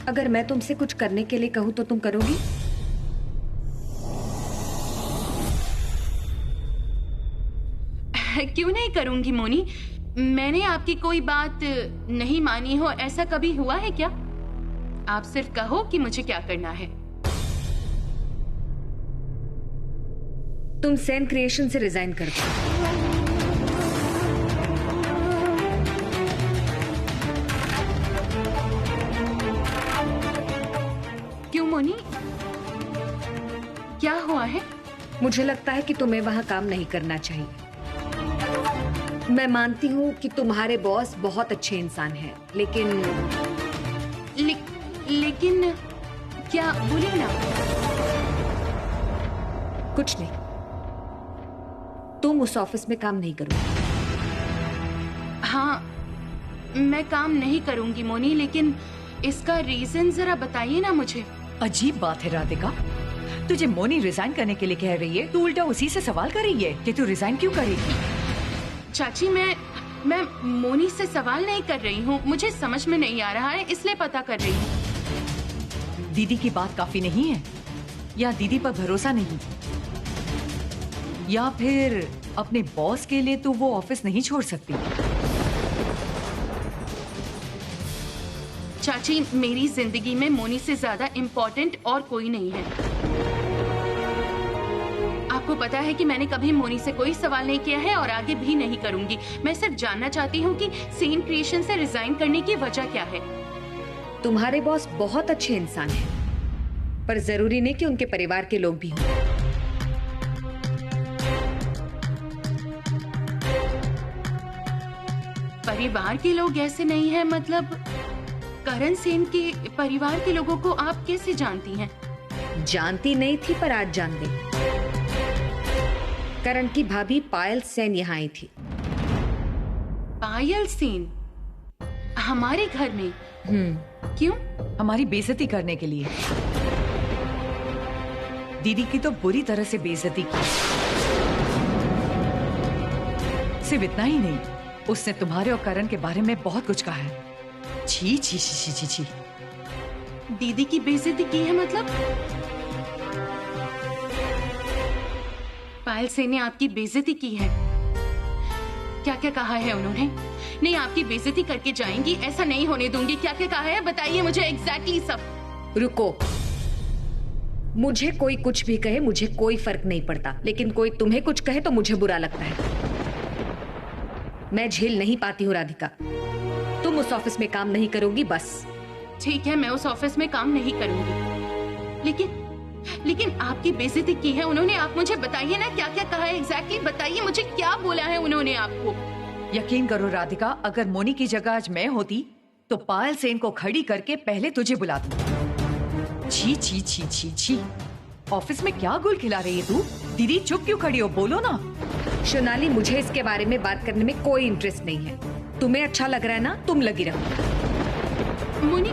अगर मैं तुमसे कुछ करने के लिए कहूँ तो तुम करोगी? क्यों नहीं करूंगी मोनी। मैंने आपकी कोई बात नहीं मानी हो, ऐसा कभी हुआ है क्या? आप सिर्फ कहो कि मुझे क्या करना है। तुम सेन क्रिएशन से रिजाइन कर दो। क्यों मोनी, क्या हुआ है? मुझे लगता है कि तुम्हें वहां काम नहीं करना चाहिए। मैं मानती हूँ कि तुम्हारे बॉस बहुत अच्छे इंसान हैं, लेकिन लेकिन क्या, बोलिए ना। कुछ नहीं, तुम उस ऑफिस में काम नहीं करोगे। हाँ, मैं काम नहीं करूंगी मोनी, लेकिन इसका रीजन जरा बताइए ना मुझे। अजीब बात है राधिका, तुझे मोनी रिजाइन करने के लिए कह रही है, तू उल्टा उसी से सवाल कर रही है कि तू रिजाइन क्यों करेगी। चाची, मैं मोनी से सवाल नहीं कर रही हूँ, मुझे समझ में नहीं आ रहा है इसलिए पता कर रही हूँ। दीदी की बात काफी नहीं है, या दीदी पर भरोसा नहीं, या फिर अपने बॉस के लिए तू वो ऑफिस नहीं छोड़ सकती। चाची, मेरी जिंदगी में मोनी से ज्यादा इम्पोर्टेंट और कोई नहीं है। आपको पता है कि मैंने कभी मोनी से कोई सवाल नहीं किया है और आगे भी नहीं करूंगी। मैं सिर्फ जानना चाहती हूँ कि सेन क्रिएशन से रिजाइन करने की वजह क्या है। तुम्हारे बॉस बहुत अच्छे इंसान हैं, पर जरूरी नहीं कि उनके परिवार के लोग भी हों। परिवार के लोग ऐसे नहीं है, मतलब करण सेन के परिवार के लोगों को आप कैसे जानती हैं? जानती नहीं थी, पर आज जान गई। करण की भाभी पायल सेन यहाँ आई थी। पायल सेन हमारे घर में? क्यों? हमारी बेइज्जती करने के लिए। दीदी की तो बुरी तरह से बेइज्जती की। सिर्फ इतना ही नहीं, उसने तुम्हारे और करण के बारे में बहुत कुछ कहा है। छी छी छी छी छी। दीदी की बेइज्जती की है मतलब? पायल सेन ने आपकी बेइज्जती की है? क्या क्या कहा है उन्होंने? नहीं, आपकी बेइज्जती करके जाएंगी, ऐसा नहीं होने दूंगी। क्या क्या कहा है बताइए मुझे एग्जैक्टली सब। रुको, मुझे कोई कुछ भी कहे मुझे कोई फर्क नहीं पड़ता, लेकिन कोई तुम्हें कुछ कहे तो मुझे बुरा लगता है। मैं झेल नहीं पाती हूँ राधिका। तुम उस ऑफिस में काम नहीं करोगी, बस। ठीक है, मैं उस ऑफिस में काम नहीं करूंगी, लेकिन आपकी बेइज्जती की है उन्होंने। आप मुझे बताइए ना क्या क्या कहा है एग्जैक्टली, बताइए मुझे क्या बोला है उन्होंने आपको। यकीन करो राधिका, अगर मोनी की जगह आज मैं होती तो पायल सेन को खड़ी करके पहले तुझे बुलाती। छी छी छी छी छी। ऑफिस में क्या गुल खिला रही है तू? दीदी चुप क्यों खड़ी हो, बोलो ना। सोनाली, मुझे this बारे में बात करने में कोई इंटरेस्ट नहीं है। तुम्हें अच्छा लग रहा है ना, तुम लगी रहो। मोनी,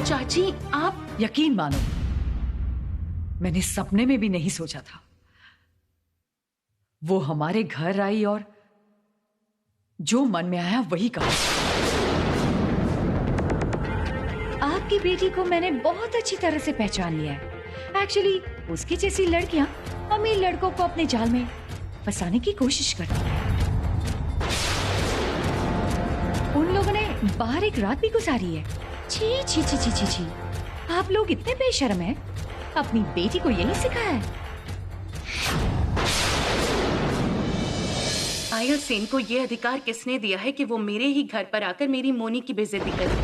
चाची आप। यकीन मानो, मैंने सपने में भी नहीं सोचा था वो हमारे घर आई और जो मन में आया वही कहा। आपकी बेटी को मैंने बहुत अच्छी तरह से पहचान लिया है। एक्चुअली उसकी जैसी लड़कियां अमीर लड़कों को अपने जाल में फंसाने की कोशिश करती हैं। उन लोगों ने बाहर एक रात भी गुजारी है। छी छी छी छी छी छी। आप लोग इतने बेशर्म हैं, अपनी बेटी को यही सिखाया है। पायल सेन को ये अधिकार किसने दिया है कि वो मेरे ही घर पर आकर मेरी मोनी की बेइज्जती करे?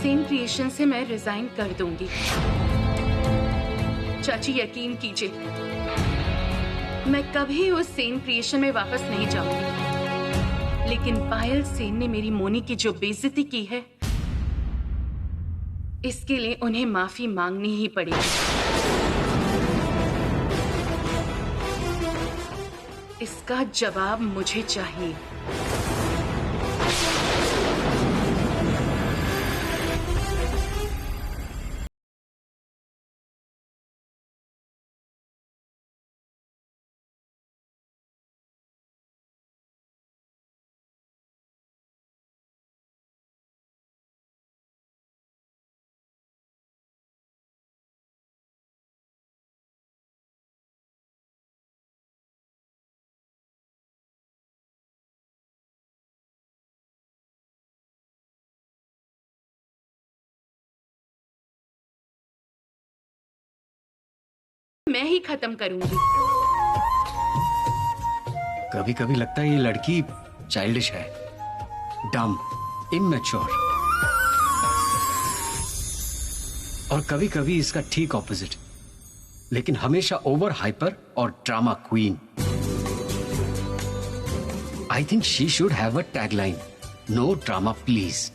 सेन क्रिएशन से मैं रिजाइन कर दूंगी। चाची यकीन कीजिए, मैं कभी उस सेन क्रिएशन में वापस नहीं जाऊंगी, लेकिन पायल सेन ने मेरी मोनी की जो बेइज्जती की है, इसके लिए उन्हें माफी मांगनी ही पड़ेगी। इसका जवाब मुझे चाहिए। मैं ही खत्म करूंगी। कभी कभी लगता है ये लड़की चाइल्डिश है, डम, इमैच्योर, और कभी कभी इसका ठीक ऑपोजिट, लेकिन हमेशा ओवर हाइपर और drama queen. I think she should have a tagline, no drama please.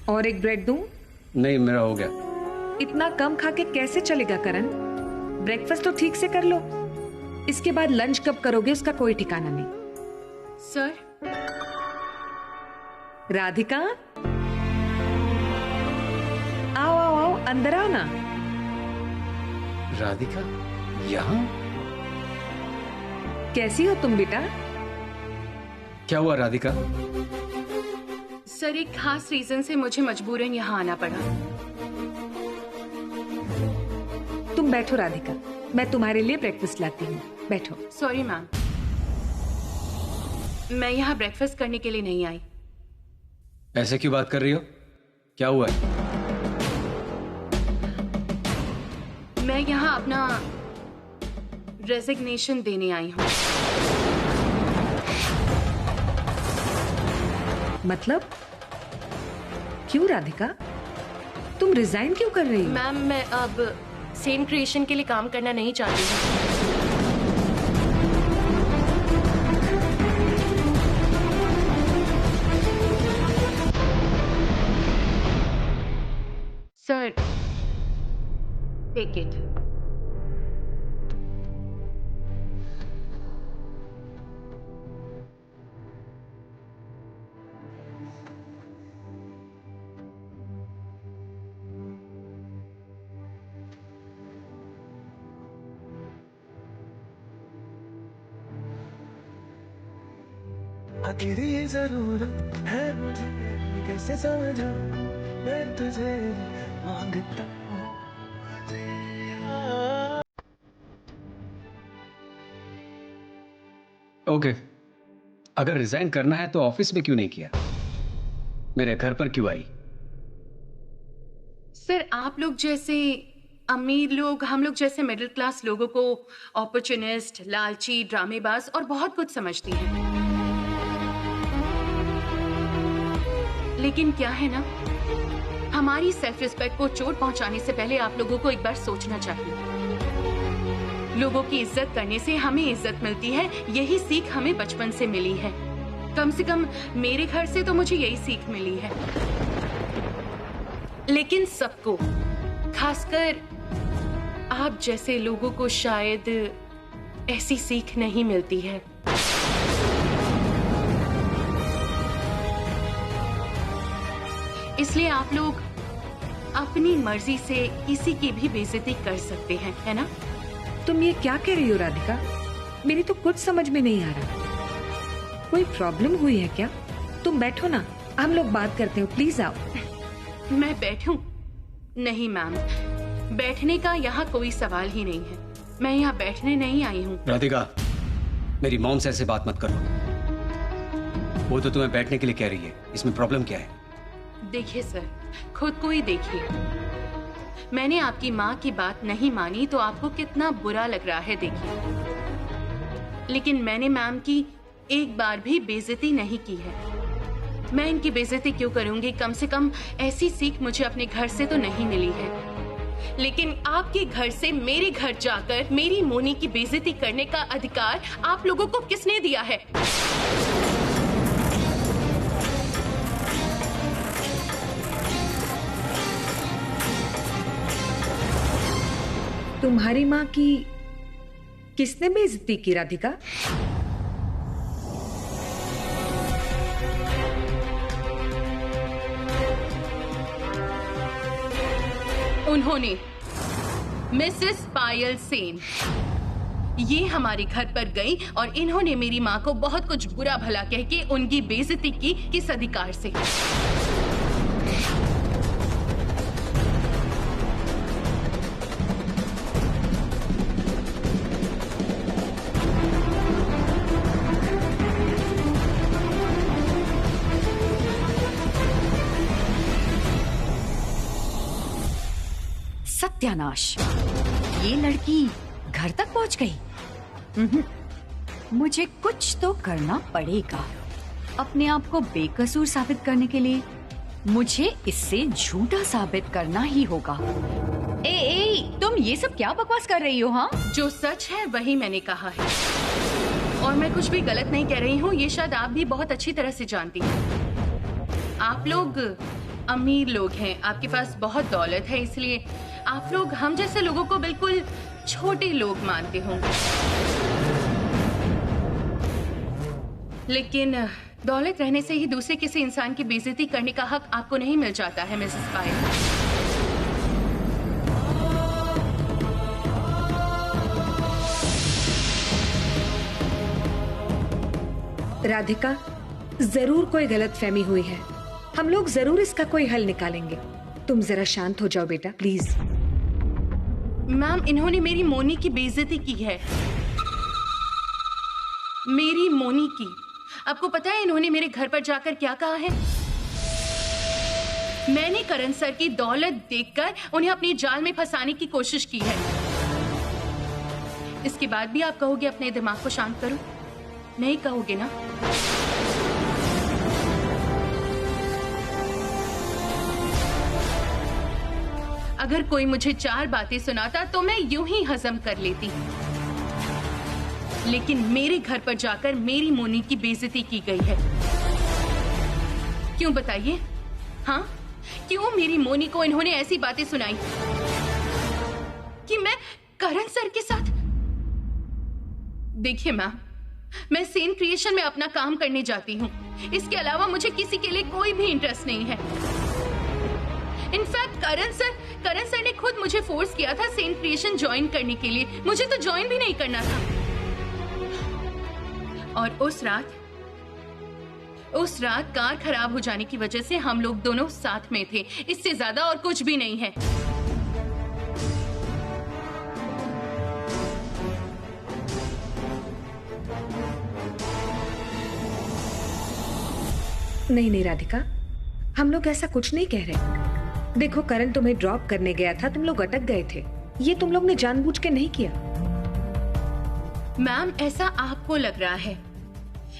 और एक ब्रेड दूं? नहीं, मेरा हो गया। इतना कम खा के कैसे चलेगा करण? ब्रेकफास्ट तो ठीक से कर लो, इसके बाद लंच कब करोगे उसका कोई ठिकाना नहीं। सर, राधिका, आओ आओ आओ, अंदर आओ ना। राधिका यहाँ? कैसी हो तुम बेटा? क्या हुआ राधिका? सर एक खास रीजन से मुझे मजबूरन यहाँ आना पड़ा। तुम बैठो राधिका, मैं तुम्हारे लिए ब्रेकफास्ट लाती हूँ, बैठो। सॉरी मैम, मैं यहाँ ब्रेकफास्ट करने के लिए नहीं आई। ऐसे क्यों बात कर रही हो? क्या हुआ है? मैं यहाँ अपना रेजिग्नेशन देने आई हूँ। मतलब क्यों राधिका, तुम रिजाइन क्यों कर रही हो? मैम, मैं अब सेन क्रिएशन के लिए काम करना नहीं चाहती हूँ। Sir, take it. तेरी जरूरत है मुझे, कैसे समझूं मैं तुझे मांगता हूँ। ओके, अगर रिजाइन करना है तो ऑफिस में क्यों नहीं किया? मेरे घर पर क्यों आई? सर, आप लोग जैसे अमीर लोग हम लोग जैसे मिडिल क्लास लोगों को अपॉर्चुनिस्ट, लालची, ड्रामेबाज और बहुत कुछ समझती हैं। लेकिन क्या है ना, हमारी सेल्फ रिस्पेक्ट को चोट पहुंचाने से पहले आप लोगों को एक बार सोचना चाहिए। लोगों की इज्जत करने से हमें इज्जत मिलती है, यही सीख हमें बचपन से मिली है। कम से कम मेरे घर से तो मुझे यही सीख मिली है। लेकिन सबको, खासकर आप जैसे लोगों को शायद ऐसी सीख नहीं मिलती है। इसलिए आप लोग अपनी मर्जी से किसी की भी बेइज्जती कर सकते हैं, है ना? तुम ये क्या कह रही हो राधिका? मेरी तो कुछ समझ में नहीं आ रहा। कोई प्रॉब्लम हुई है क्या? तुम बैठो ना, हम लोग बात करते हो, प्लीज आओ। मैं बैठूं? नहीं मैम, बैठने का यहाँ कोई सवाल ही नहीं है। मैं यहाँ बैठने नहीं आई हूँ। राधिका, मेरी मॉम से ऐसे बात मत करो। वो तो तुम्हें बैठने के लिए कह रही है, इसमें प्रॉब्लम क्या है? देखिए सर, खुद को ही देखिए। मैंने आपकी माँ की बात नहीं मानी तो आपको कितना बुरा लग रहा है, देखिए। लेकिन मैंने मैम की एक बार भी बेइज्जती नहीं की है। मैं इनकी बेइज्जती क्यों करूंगी? कम से कम ऐसी सीख मुझे अपने घर से तो नहीं मिली है। लेकिन आपके घर से मेरे घर जाकर मेरी मोनी की बेइज्जती करने का अधिकार आप लोगों को किसने दिया है? तुम्हारी माँ की किसने बेइज्जती की राधिका? उन्होंने, मिसेस पायल सेन। ये हमारे घर पर गई और इन्होंने मेरी माँ को बहुत कुछ बुरा भला कह के उनकी बेइज्जती की। किस अधिकार से? सत्यानाश, ये लड़की घर तक पहुंच गई। मुझे कुछ तो करना पड़ेगा। अपने आप को बेकसूर साबित करने के लिए मुझे इससे झूठा साबित करना ही होगा। तुम ये सब क्या बकवास कर रही हो? हाँ, जो सच है वही मैंने कहा है, और मैं कुछ भी गलत नहीं कह रही हूँ। ये शायद आप भी बहुत अच्छी तरह से जानती हैं। आप लोग अमीर लोग हैं, आपके पास बहुत दौलत है, इसलिए आप लोग हम जैसे लोगों को बिल्कुल छोटे लोग मानते होंगे। लेकिन दौलत रहने से ही दूसरे किसी इंसान की बेइज्जती करने का हक आपको नहीं मिल जाता है मिसेस पायल। राधिका, जरूर कोई गलतफहमी हुई है। हम लोग जरूर इसका कोई हल निकालेंगे। तुम जरा शांत हो जाओ बेटा, प्लीज। मैम, इन्होंने मेरी मोनी की बेइज्जती की है। मेरी मोनी की। आपको पता है इन्होंने मेरे घर पर जाकर क्या कहा है? मैंने करण सर की दौलत देखकर उन्हें अपनी जाल में फंसाने की कोशिश की है। इसके बाद भी आप कहोगे अपने दिमाग को शांत करो? नहीं कहोगे ना? अगर कोई मुझे 4 बातें सुनाता तो मैं यूं ही हजम कर लेती, लेकिन मेरे घर पर जाकर मेरी मोनी की बेइज्जती की गई है। क्यों बताइए? हाँ, क्यों मेरी मोनी को इन्होंने ऐसी बातें सुनाई कि मैं करण सर के साथ। देखिए मैम, मैं सेन क्रिएशन में अपना काम करने जाती हूँ। इसके अलावा मुझे किसी के लिए कोई भी इंटरेस्ट नहीं है। इनफैक्ट करण सर ने खुद मुझे फोर्स किया था सेन क्रिएशन ज्वाइन करने के लिए। मुझे तो ज्वाइन भी नहीं करना था। और उस रात कार खराब हो जाने की वजह से हम लोग दोनों साथ में थे। इससे ज्यादा और कुछ भी नहीं है। नहीं राधिका, हम लोग ऐसा कुछ नहीं कह रहे। देखो, करण तुम्हें ड्रॉप करने गया था, तुम लोग अटक गए थे। ये तुम लोग ने जानबूझ के नहीं किया। मैम, ऐसा आपको लग रहा है,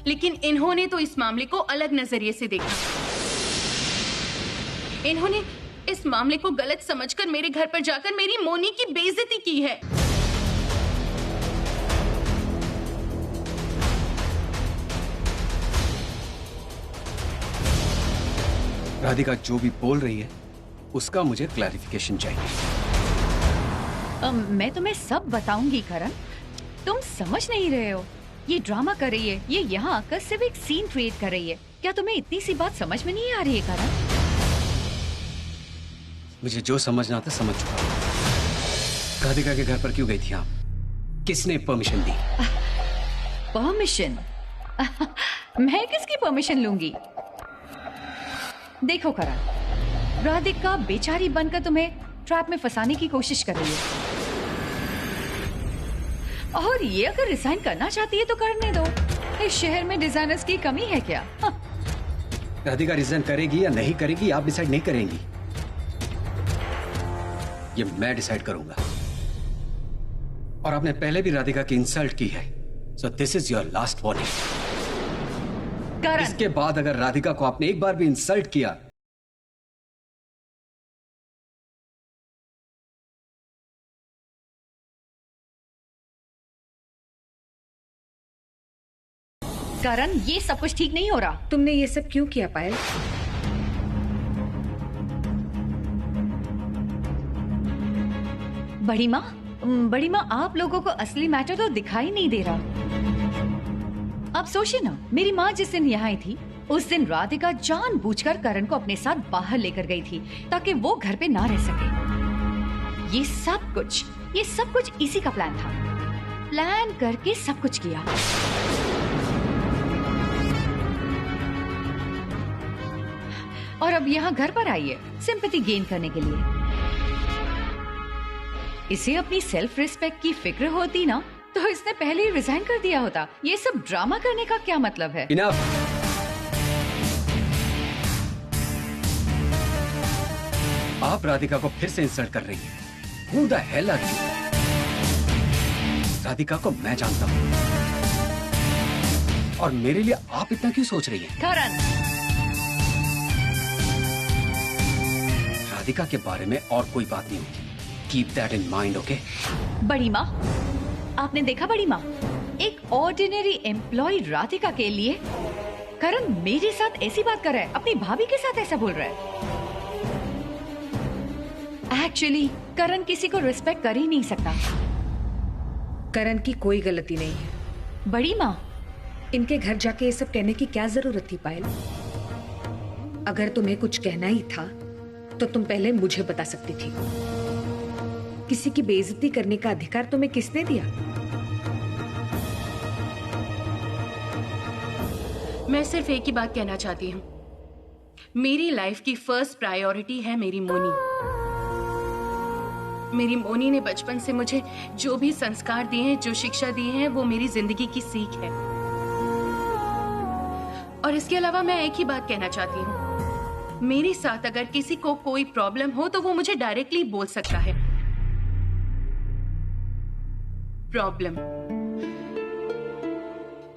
लेकिन इन्होंने तो इस मामले को अलग नजरिए से देखा। इन्होंने इस मामले को गलत समझकर मेरे घर पर जाकर मेरी मोनी की बेइज्जती की है। राधिका जो भी बोल रही है उसका मुझे क्लैरिफिकेशन चाहिए। मैं तुम्हें सब बताऊंगी करण, तुम समझ नहीं रहे हो। ये ड्रामा कर रही है, ये यहाँ आकर सिर्फ एक सीन क्रिएट कर रही है। क्या तुम्हें इतनी सी बात समझ में नहीं आ रही है करण? मुझे जो समझना था समझ चुका। राधिका के घर पर क्यों गई थी आप? किसने परमिशन दी? परमिशन? मैं किसकी परमिशन लूंगी? देखो करण, राधिका बेचारी बनकर तुम्हें ट्रैप में फंसाने की कोशिश कर रही है, और ये अगर रिजाइन करना चाहती है तो करने दो। इस शहर में डिजाइनर्स की कमी है क्या? राधिका रिजाइन करेगी या नहीं करेगी आप डिसाइड नहीं करेंगी, ये मैं डिसाइड करूंगा। और आपने पहले भी राधिका की इंसल्ट की है, so this is your last warning. इसके बाद अगर राधिका को आपने एक बार भी इंसल्ट किया, करण, ये सब कुछ ठीक नहीं हो रहा। तुमने ये सब क्यों किया पायल? बड़ी माँ, आप लोगों को असली मैटर तो दिखाई नहीं दे रहा। आप सोचिए ना, मेरी माँ जिस दिन यहाँ आई थी उस दिन राधिका जानबूझकर करण को अपने साथ बाहर लेकर गई थी ताकि वो घर पे ना रह सके। ये सब कुछ इसी का प्लान था। प्लान करके सब कुछ किया। और अब यहाँ घर पर आई है सिंपैथी गेन करने के लिए। इसे अपनी सेल्फ रिस्पेक्ट की फिक्र होती ना तो इसने पहले ही रिजाइन कर दिया होता। ये सब ड्रामा करने का क्या मतलब है? इनफ। आप राधिका को फिर से इंसल्ट कर रही हैं। Who the hell are you? Radhika को मैं जानता हूँ और मेरे लिए आप इतना क्यों सोच रही हैं? करण, राधिका के बारे में और कोई बात नहीं होगी। Keep that in mind, okay? बड़ी माँ, आपने देखा बड़ी माँ, एक ऑर्डिनरी एम्प्लॉय राधिका के लिए करण मेरे साथ ऐसी बात कर रहा है, अपनी भाभी के साथ ऐसा बोल रहा है। एक्चुअली करण किसी को रिस्पेक्ट कर ही नहीं सकता। करण की कोई गलती नहीं है। बड़ी माँ, इनके घर जाके ये सब कहने की क्या जरूरत थी पायल? अगर तुम्हें कुछ कहना ही था तो तुम पहले मुझे बता सकती थी। किसी की बेइज्जती करने का अधिकार तुम्हें किसने दिया? मैं सिर्फ एक ही बात कहना चाहती हूँ, मेरी लाइफ की फर्स्ट प्रायोरिटी है मेरी मोनी। मेरी मोनी ने बचपन से मुझे जो भी संस्कार दिए हैं, जो शिक्षा दी है, वो मेरी जिंदगी की सीख है। और इसके अलावा मैं एक ही बात कहना चाहती हूँ, मेरे साथ अगर किसी को कोई प्रॉब्लम हो तो वो मुझे डायरेक्टली बोल सकता है। प्रॉब्लम,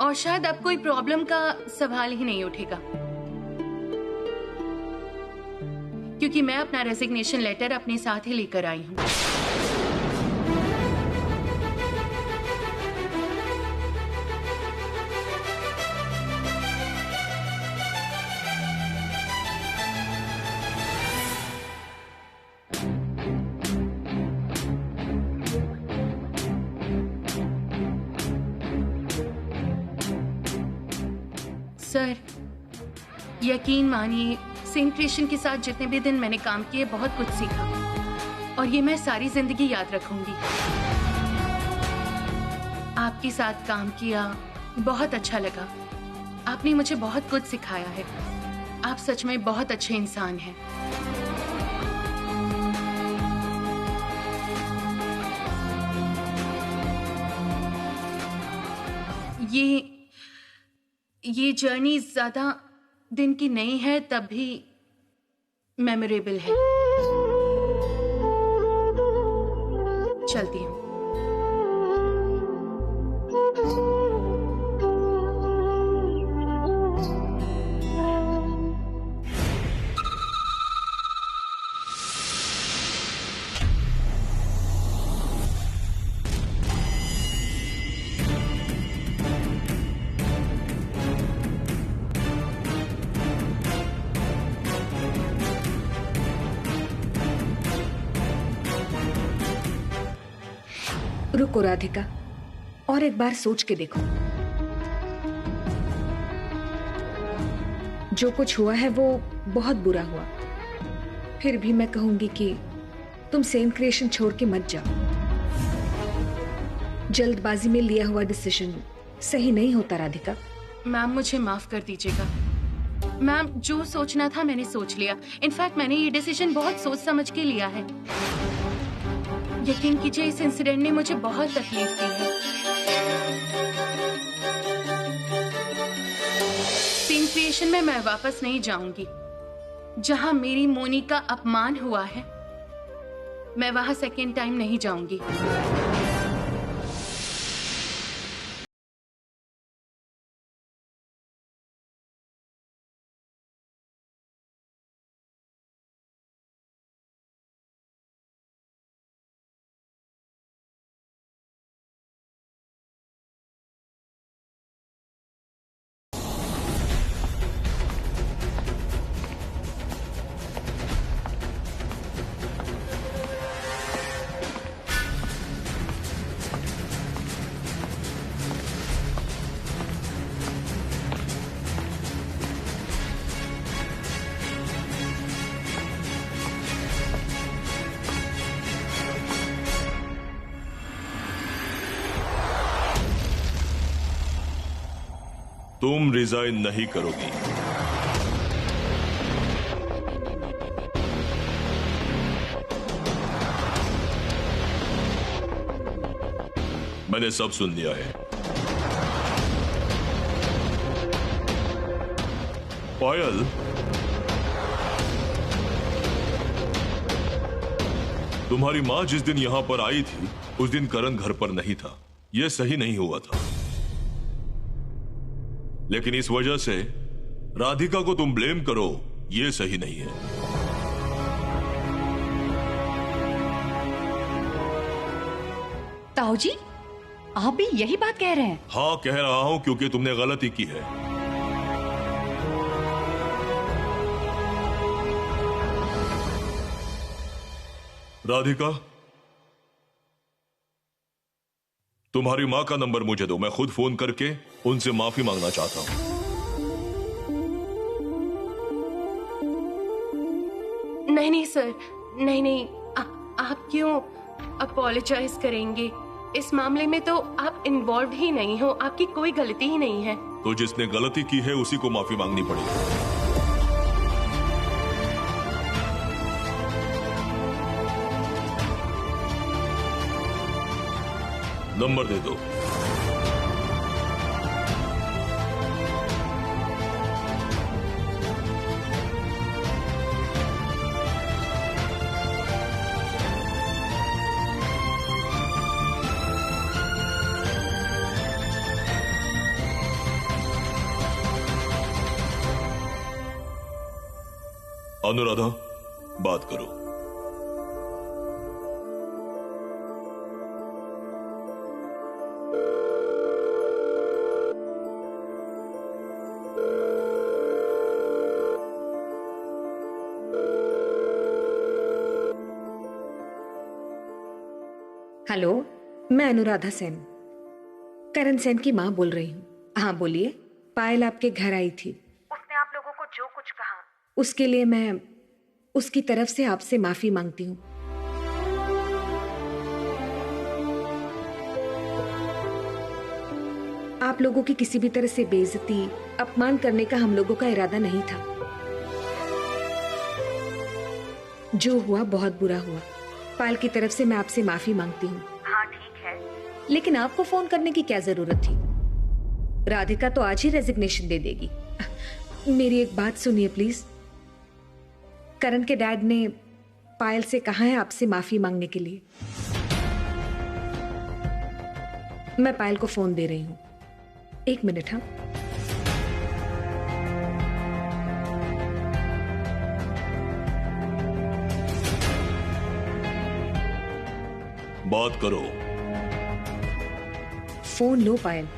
और शायद अब कोई प्रॉब्लम का सवाल ही नहीं उठेगा, क्योंकि मैं अपना रेजिग्नेशन लेटर अपने साथ ही लेकर आई हूं। सर, यकीन मानिए, सेंट क्रिश्चियन के साथ जितने भी दिन मैंने काम किए, बहुत कुछ सीखा और ये मैं सारी जिंदगी याद रखूंगी। आपके साथ काम किया, बहुत अच्छा लगा। आपने मुझे बहुत कुछ सिखाया है। आप सच में बहुत अच्छे इंसान हैं। ये जर्नी ज्यादा दिन की नहीं है, तब भी मेमोरेबल है। चलती हूँ। रुको राधिका, और एक बार सोच के देखो। जो कुछ हुआ है वो बहुत बुरा हुआ, फिर भी मैं कहूंगी कि तुम सेंट क्रिएशन छोड़ के मत जाओ। जल्दबाजी में लिया हुआ डिसीजन सही नहीं होता राधिका। मैम, मुझे माफ कर दीजिएगा। मैम, जो सोचना था मैंने सोच लिया। इनफैक्ट मैंने ये डिसीजन बहुत सोच समझ के लिया है। यकीन कीजिए, इस इंसिडेंट ने मुझे बहुत तकलीफ दी है। सेंट क्रिएशन में मैं वापस नहीं जाऊंगी। जहां मेरी मोनी का अपमान हुआ है, मैं वहां सेकेंड टाइम नहीं जाऊंगी। तुम रिजाइन नहीं करोगी। मैंने सब सुन लिया है। पायल, तुम्हारी माँ जिस दिन यहाँ पर आई थी उस दिन करण घर पर नहीं था। यह सही नहीं हुआ था, लेकिन इस वजह से राधिका को तुम ब्लेम करो, यह सही नहीं है। ताऊ जी, आप भी यही बात कह रहे हैं? हाँ, कह रहा हूं क्योंकि तुमने गलती की है। राधिका, तुम्हारी माँ का नंबर मुझे दो, मैं खुद फोन करके उनसे माफी मांगना चाहता हूं। नहीं नहीं सर, नहीं नहीं, आप क्यों अपोलोजाइज करेंगे? इस मामले में तो आप इन्वॉल्व ही नहीं हो, आपकी कोई गलती ही नहीं है। तो जिसने गलती की है उसी को माफी मांगनी पड़ेगी। नंबर दे दो। अनुराधा, बात करो। हेलो, मैं अनुराधा सेन, करण सेन की माँ बोल रही हूँ। हाँ बोलिए। पायल आपके घर आई थी, उसने आप लोगों को जो कुछ कहा उसके लिए मैं उसकी तरफ से आपसे माफी मांगती हूँ। आप लोगों की किसी भी तरह से बेइज्जती, अपमान करने का हम लोगों का इरादा नहीं था। जो हुआ बहुत बुरा हुआ। पायल की तरफ से मैं आपसे माफी मांगती हूँ। हाँ ठीक है, लेकिन आपको फोन करने की क्या जरूरत थी? राधिका तो आज ही रेजिग्नेशन दे देगी। मेरी एक बात सुनिए प्लीज। करण के डैड ने पायल से कहा है आपसे माफी मांगने के लिए। मैं पायल को फोन दे रही हूं, 1 मिनट। हाँ, बात करो। Phone low Payal.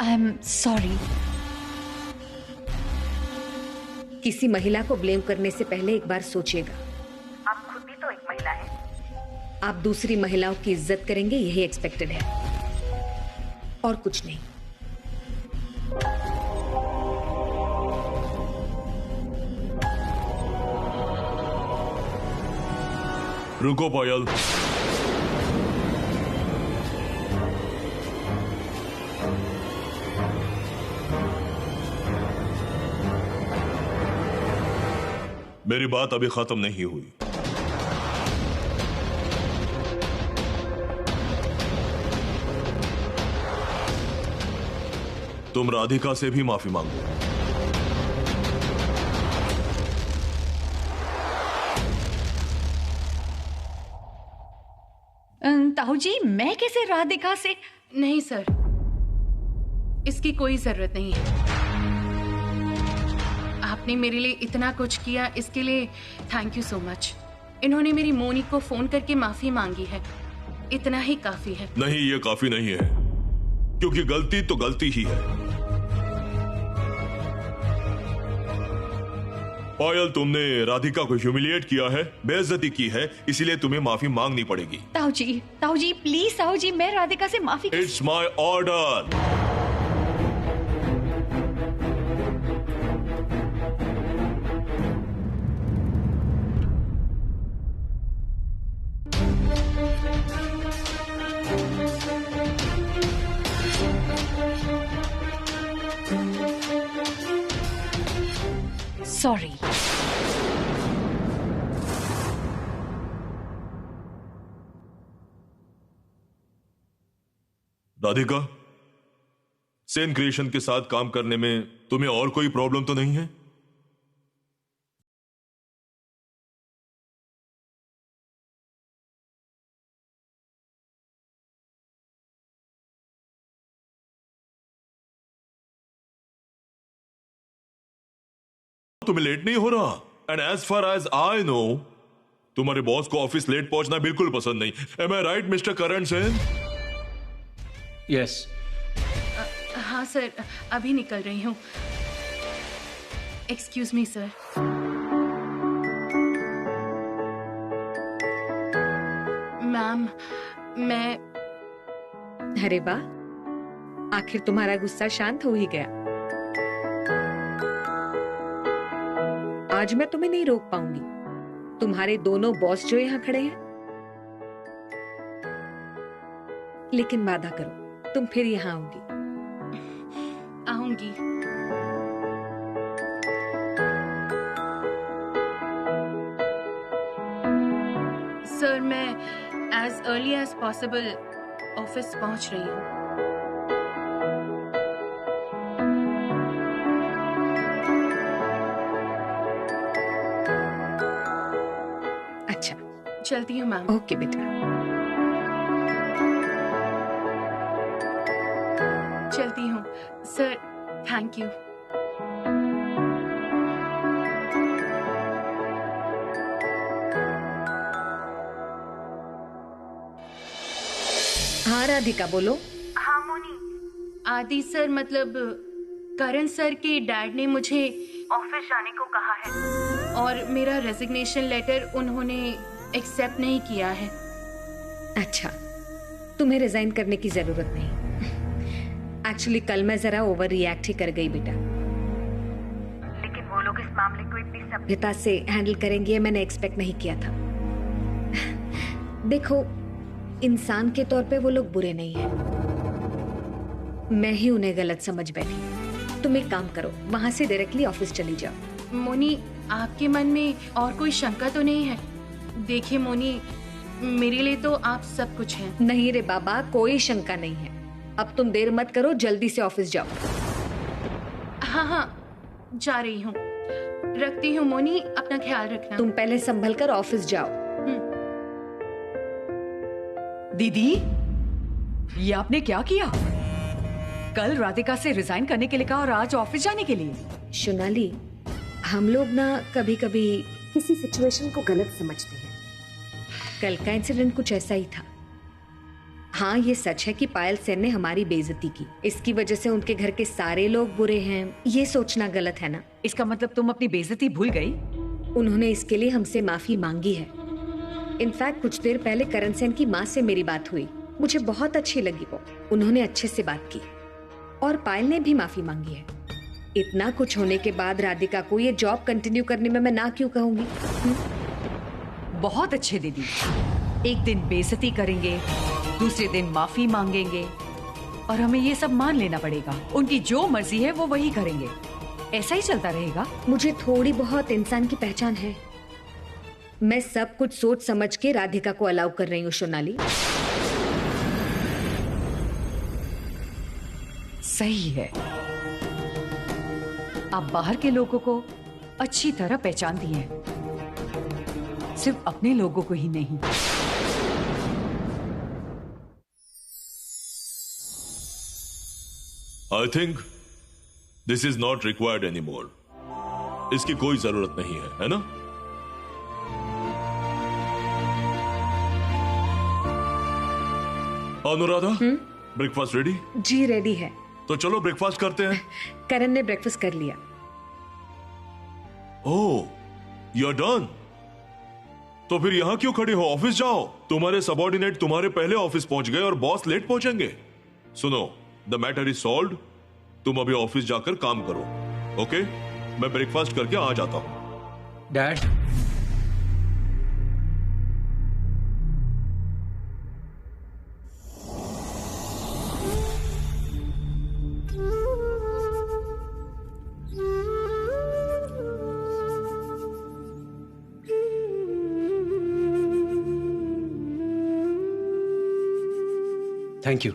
I am sorry. किसी महिला को ब्लेम करने से पहले एक बार सोचिएगा। आप खुद भी तो एक महिला हैं। आप दूसरी महिलाओं की इज्जत करेंगे, यही एक्सपेक्टेड है और कुछ नहीं। रुको पायल, मेरी बात अभी खत्म नहीं हुई। तुम राधिका से भी माफी मांगो। ताऊ जी, मैं कैसे राधिका से? नहीं सर, इसकी कोई जरूरत नहीं है। आपने मेरे लिए इतना कुछ किया, इसके लिए थैंक यू सो मच। इन्होंने मेरी मोनी को फोन करके माफी मांगी है, इतना ही काफी है। नहीं, ये काफी नहीं है, क्योंकि गलती तो गलती ही है। पायल, तुमने राधिका को ह्यूमिलिएट किया है, बेइज्जती की है, इसीलिए तुम्हें माफी मांगनी पड़ेगी। ताऊ जी प्लीज, ताऊ जी, मैं राधिका से माफी। It's my order. Sorry. Radhika, Sen creation के साथ काम करने में तुम्हें और कोई प्रॉब्लम तो नहीं है? तुम्हें लेट नहीं हो रहा? And as far as I know, तुम्हारे बॉस को ऑफिस लेट पहुंचना बिल्कुल पसंद नहीं। Am I right mister Karan Sen? Yes. हाँ सर, अभी निकल रही हूँ। Excuse me sir. मैम, मैं... अरे वाह, आखिर तुम्हारा गुस्सा शांत हो ही गया। आज मैं तुम्हें नहीं रोक पाऊंगी। तुम्हारे दोनों बॉस जो यहाँ खड़े हैं, लेकिन वादा करो तुम फिर यहाँ आओगी। आऊंगी। सर, मैं as early as possible office पहुंच रही हूँ। अच्छा, चलती हूँ मैम। ओके बेटा। चलती हूँ सर, थैंक यू। हाँ राधिका, बोलो। हाँ मोनी। आदि सर, मतलब करण सर के डैड ने मुझे ऑफिस जाने को कहा है और मेरा रेजिग्नेशन लेटर उन्होंने एक्सेप्ट नहीं किया है। अच्छा, तुम्हें रिजाइन करने की जरूरत नहीं। एक्चुअली कल मैं जरा ओवर रिएक्ट ही कर गई बेटा, लेकिन वो लोग इस मामले को इतनी सभ्यता से हैंडल करेंगे मैंने एक्सपेक्ट नहीं किया था। देखो, इंसान के तौर पे वो लोग बुरे नहीं हैं, मैं ही उन्हें गलत समझ बैठी। तुम एक काम करो, वहां से डायरेक्टली ऑफिस चली जाओ। मोनी, आपके मन में और कोई शंका तो नहीं है? देखिए मोनी, मेरे लिए तो आप सब कुछ हैं। नहीं रे बाबा, कोई शंका नहीं है। अब तुम देर मत करो, जल्दी से ऑफिस जाओ। हाँ हाँ, जा रही हूँ। रखती हूँ मोनी, अपना ख्याल रखना। तुम पहले संभल कर ऑफिस जाओ। दीदी, ये आपने क्या किया? कल राधिका से रिजाइन करने के लिए कहा और आज ऑफिस जाने के लिए। सोनाली, हम लोग ना कभी कभी किसी सिचुएशन को गलत समझते हैं। कल का इंसिडेंट कुछ ऐसा ही था। हाँ, ये सच है कि पायल सेन ने हमारी बेइज्जती की। इसकी वजह से उनके घर के सारे लोग बुरे हैं, ये सोचना गलत है ना। इसका मतलब तुम अपनी बेइज्जती भूल गई? उन्होंने इसके लिए हमसे माफी मांगी है। इनफैक्ट कुछ देर पहले करण सेन की माँ से मेरी बात हुई, मुझे बहुत अच्छी लगी वो। उन्होंने अच्छे से बात की और पायल ने भी माफी मांगी है। इतना कुछ होने के बाद राधिका को ये जॉब कंटिन्यू करने में मैं ना क्यों कहूंगी? बहुत अच्छे दीदी, एक दिन बेइज्जती करेंगे, दूसरे दिन माफी मांगेंगे और हमें ये सब मान लेना पड़ेगा। उनकी जो मर्जी है वो वही करेंगे। ऐसा ही चलता रहेगा। मुझे थोड़ी बहुत इंसान की पहचान है। मैं सब कुछ सोच समझ के राधिका को अलाउ कर रही हूँ सोनाली। सही है, आप बाहर के लोगों को अच्छी तरह पहचानती हैं, सिर्फ अपने लोगों को ही नहीं। I think this is not required anymore. इसकी कोई जरूरत नहीं है ना? Anuradha, breakfast ready? जी रेडी है। तो चलो ब्रेकफास्ट करते हैं। करण ने ब्रेकफास्ट कर लिया। ओह, यू आर डन। तो फिर यहां क्यों खड़े हो? ऑफिस जाओ। तुम्हारे सबऑर्डिनेट तुम्हारे पहले ऑफिस पहुंच गए और बॉस लेट पहुंचेंगे। सुनो, द मैटर इज सॉल्व्ड। तुम अभी ऑफिस जाकर काम करो, ओके? मैं ब्रेकफास्ट करके आ जाता हूं। Dad, thank you.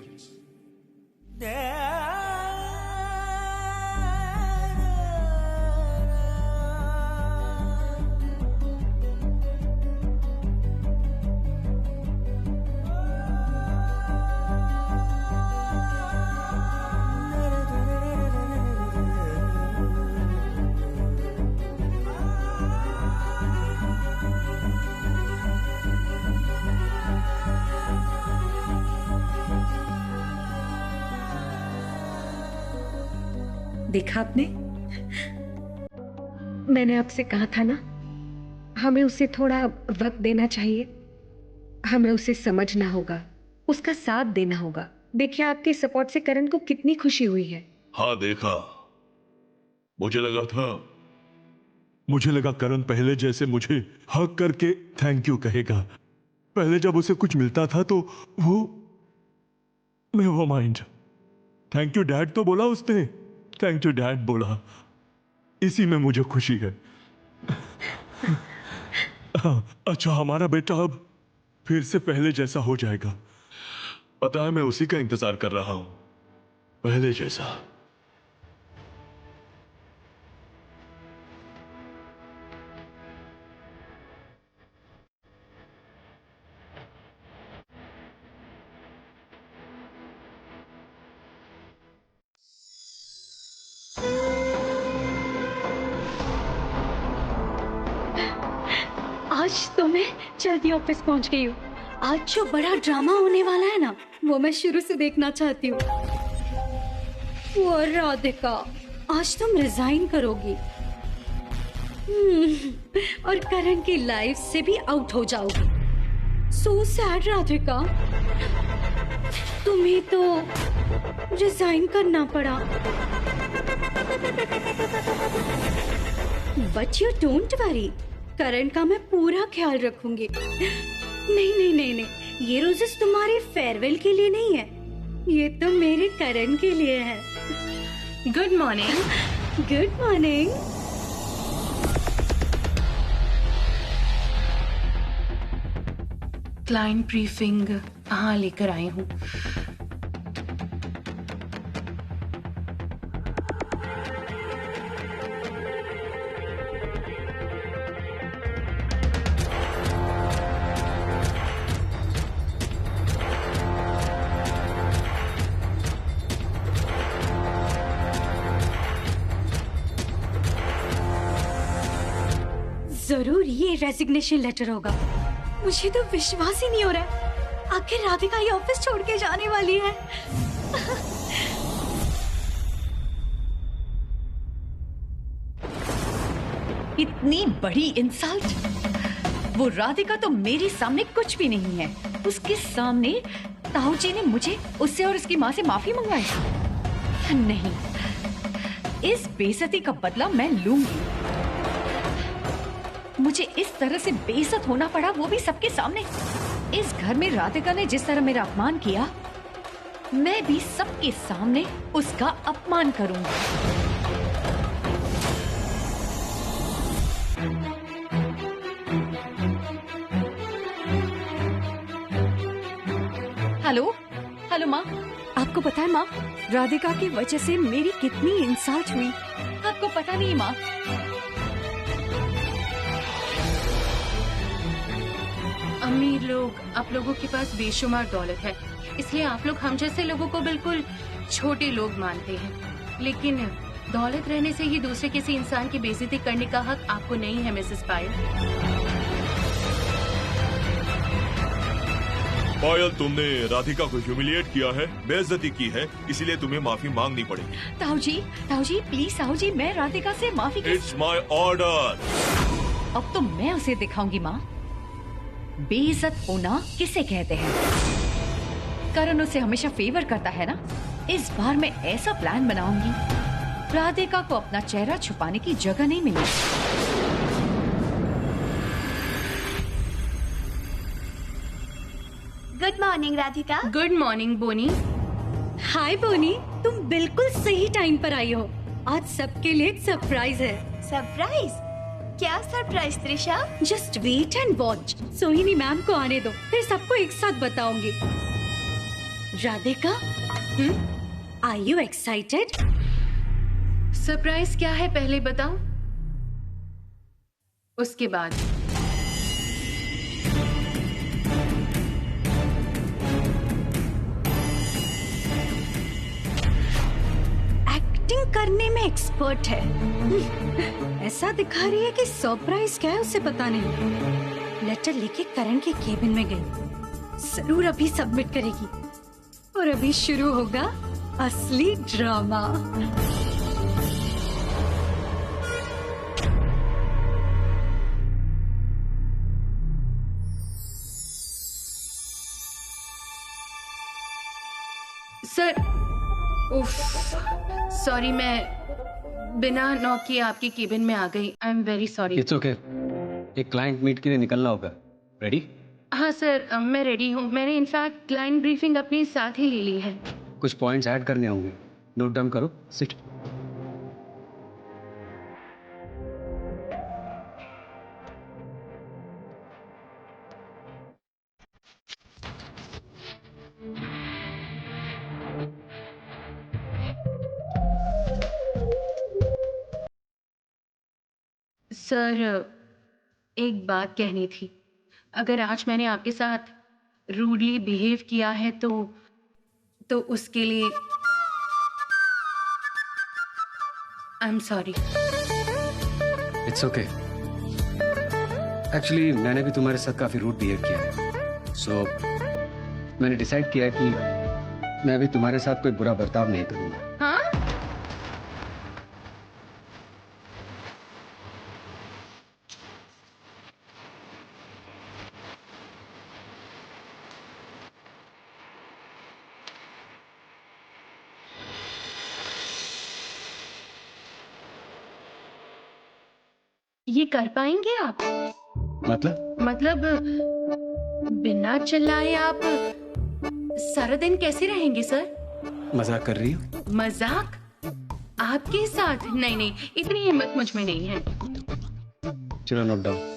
देखा आपने, मैंने आपसे कहा था ना, हमें उसे थोड़ा वक्त देना चाहिए, हमें उसे समझना होगा, उसका साथ देना होगा। देखिए आपके सपोर्ट से करण को कितनी खुशी हुई है। हाँ देखा, मुझे लगा करण पहले जैसे मुझे हक करके थैंक यू कहेगा। पहले जब उसे कुछ मिलता था तो वो never mind, thank you dad तो बोला उसने, थैंक यू डैड बोला, इसी में मुझे खुशी है। अच्छा, हमारा बेटा अब फिर से पहले जैसा हो जाएगा। पता है, मैं उसी का इंतजार कर रहा हूं, पहले जैसा। आज तो मैं जल्दी ऑफिस पहुंच गई हूँ। आज जो बड़ा ड्रामा होने वाला है ना, वो मैं शुरू से देखना चाहती हूँ। वो राधिका, आज तुम रिजाइन करोगी और करण की लाइफ से भी आउट हो जाओगी। सो सैड राधिका, तुम्हें तो रिजाइन करना पड़ा। बट यू डोंट वरी, करण का मैं पूरा ख्याल रखूंगी। नहीं नहीं नहीं नहीं, ये रोजेस तुम्हारे फेयरवेल के लिए नहीं है, ये तो मेरे करण के लिए है। Good morning. Good morning. Client briefing हाँ लेकर आई हूँ। जरूर ये रेजिग्नेशन लेटर होगा। मुझे तो विश्वास ही नहीं हो रहा है, आखिर राधिका ये ऑफिस छोड़ के जाने वाली है। इतनी बड़ी इंसल्ट! वो राधिका तो मेरे सामने कुछ भी नहीं है, उसके सामने ताऊ जी ने मुझे उससे और उसकी माँ से माफी मंगवाई। नहीं, इस बेइज्जती का बदला मैं लूंगी। मुझे इस तरह से बेइज्जत होना पड़ा, वो भी सबके सामने। इस घर में राधिका ने जिस तरह मेरा अपमान किया, मैं भी सबके सामने उसका अपमान करूंगी। हेलो हेलो माँ। आपको पता है माँ, राधिका की वजह से मेरी कितनी इंसल्ट हुई। आपको पता नहीं माँ, अमीर लोग, आप लोगों के पास बेशुमार दौलत है, इसलिए आप लोग हम जैसे लोगों को बिल्कुल छोटे लोग मानते हैं। लेकिन दौलत रहने से ही दूसरे किसी इंसान की बेइज्जती करने का हक आपको नहीं है मिसेस पायल। पायल, तुमने राधिका को ह्यूमिलिएट किया है, बेइज्जती की है, इसीलिए तुम्हें माफी मांगनी पड़ेगी। ताऊ जी प्लीज ताऊ जी, मैं राधिका से माफी। It's my order. अब तो मैं उसे दिखाऊंगी माँ, बेइज्जत होना किसे कहते हैं। करण उसे हमेशा फेवर करता है ना, इस बार मैं ऐसा प्लान बनाऊंगी, राधिका को अपना चेहरा छुपाने की जगह नहीं मिलेगी। Good morning Radhika. Good morning Bonnie. Hi Bonnie, तुम बिल्कुल सही टाइम पर आई हो। आज सबके लिए एक सरप्राइज है। सरप्राइज? क्या surprise Trisha? Just wait and watch. Sohini ma'am को आने दो, फिर सबको एक साथ बताऊंगी। Radhika, are you excited? Surprise क्या है पहले बताओ, उसके बाद। एक्टिंग करने में एक्सपर्ट है। ऐसा दिखा रही है कि सरप्राइज क्या है उसे पता नहीं। लेटर लेके करण के केबिन में गई, जरूर अभी सबमिट करेगी और अभी शुरू होगा असली ड्रामा। सर, उफ, सॉरी, मैं बिना नॉक किए आपके केबिन में आ गई। I am very sorry. It's okay. एक क्लाइंट मीट के लिए निकलना होगा। रेडी? हाँ सर, मैं रेडी हूँ। मैंने इनफैक्ट क्लाइंट ब्रीफिंग अपने साथ ही ले ली है। कुछ पॉइंट्स ऐड करने होंगे, नोट डाउन करो। सिट। सर, एक बात कहनी थी। अगर आज मैंने आपके साथ रूडली बिहेव किया है तो उसके लिए I am sorry. It's okay. Actually मैंने भी तुम्हारे साथ काफी रूड बिहेव किया है, सो मैंने डिसाइड किया कि मैं भी तुम्हारे साथ कोई बुरा बर्ताव नहीं करूंगा। हाँ? ये कर पाएंगे आप? मतलब बिना चिल्लाए आप सारा दिन कैसे रहेंगे सर? मजाक कर रही हो? मजाक? आपके साथ? नहीं, इतनी हिम्मत मुझ में नहीं है। चलो note down.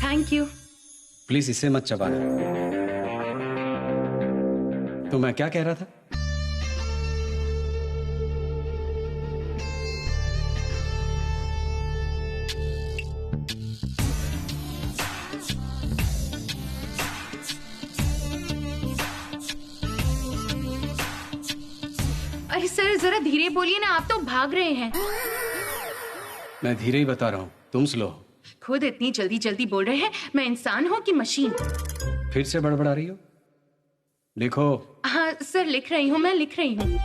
Thank you. Please इसे मत चबाना। तो मैं क्या कह रहा था? अरे सर, जरा धीरे बोलिए ना, आप तो भाग रहे हैं। मैं धीरे ही बता रहा हूँ, तुम स्लो हो। खुद इतनी जल्दी जल्दी बोल रहे हैं। मैं इंसान हूँ कि मशीन? फिर से बड़बड़ा रही हो? लिखो। हाँ सर, लिख रही हूँ, मैं लिख रही हूँ।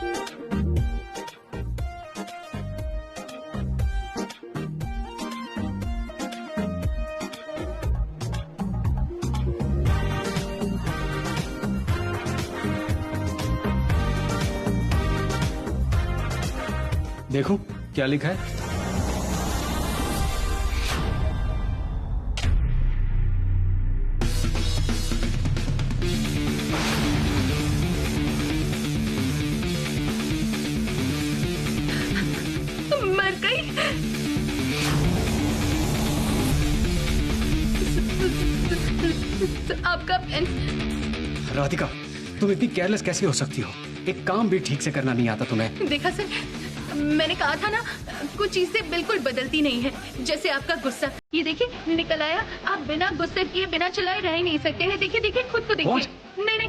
देखो क्या लिखा है। मर गई। आपका पेन। राधिका, तुम इतनी केयरलेस कैसे हो सकती हो? एक काम भी ठीक से करना नहीं आता तुम्हें? देखा सर, मैंने कहा था ना, कुछ चीजें बिल्कुल बदलती नहीं है। जैसे आपका गुस्सा, ये देखिए निकल आया। आप बिना गुस्से किए, बिना चिल्लाए रह ही नहीं सकते हैं। देखिए देखिए, खुद को देखिए। नहीं नहीं,